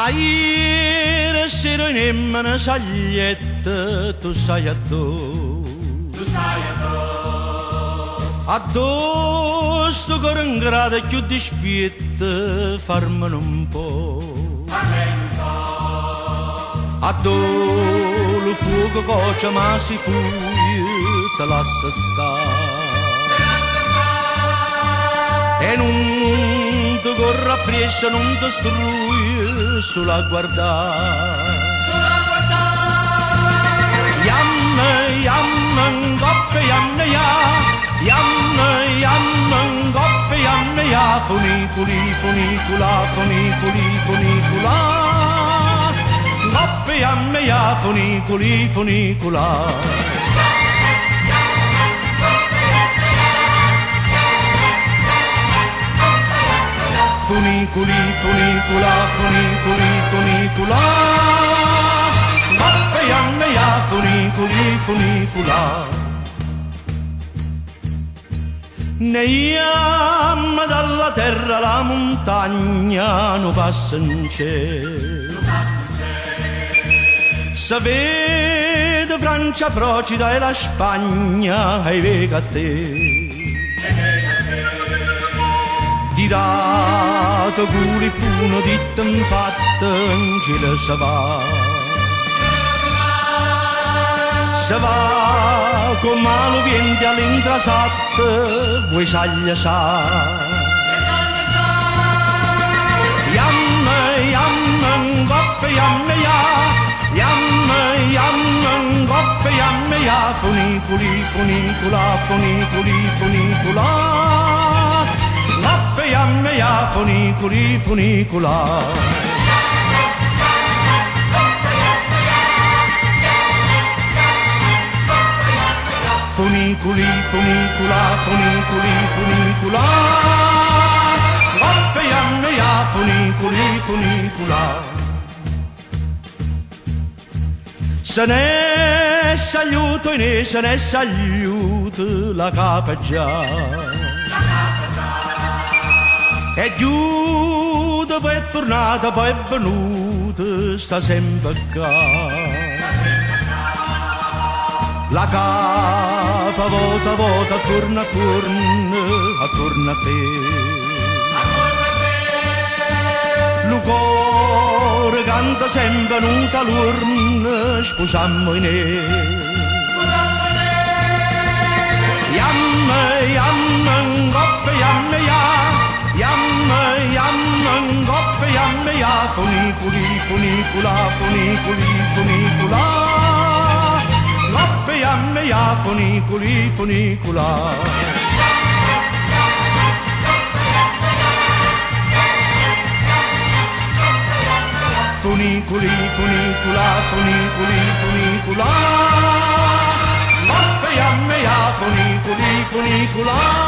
Ieri sera in una saglietta, tu sai addosso. Tu sai Addosso con un grado più dispietto, farmene un po'. Addosso il fuoco coccia ma si fuia, te lascia stare. E non ti corre appresso, non ti strui, solo a guardare. Yamma, ngoppe, yamma, ya. Yamma, ngoppe, yamma, ya. Funiculi, funicula, funiculi, funicula. Ngoppe, yamma, ya. Funiculi, funicula. Funiculi, funicula, funiculi, funicula. Ngoppe, yamma, ya. Funiculi, funicula. Ne yamma dalla terra la montagna non passa in cielo. Se vede Francia procida e la Spagna e vega a te. Tirato culi funo di tempata in cielo se va con mano vienti all'intrasatte, vuoi saglia sa. Yamma, ngoppe, yamma, ya. Yamma, ngoppe, yamma, ya. Funiculi, funicula, funiculi, funicula. Ngoppe, yamma, ya. Funiculi, funicula. Funiculi, funicula, funiculi, funicula. Ngoppe, yamma, ya. Funiculi, funicula. Se ne saluto e se ne saluto la capa già. E giù poi è tornata, poi è venuta, sta sempre qua. La capa vota, vota, torna, attorno a te. Lo cuore canta sempre venuta l'urna, sposammo in Yamma, ngoppe, yamma, ya. Yamma, ngoppe, yamma, ya. Funiculi, funicula, funiculi, funicula. Ngoppe, yamma, ya. Funiculi, funicula. Funiculi, funicula, funiculi, funicula. Ngoppe, yamma, ya. Funiculi, funicula.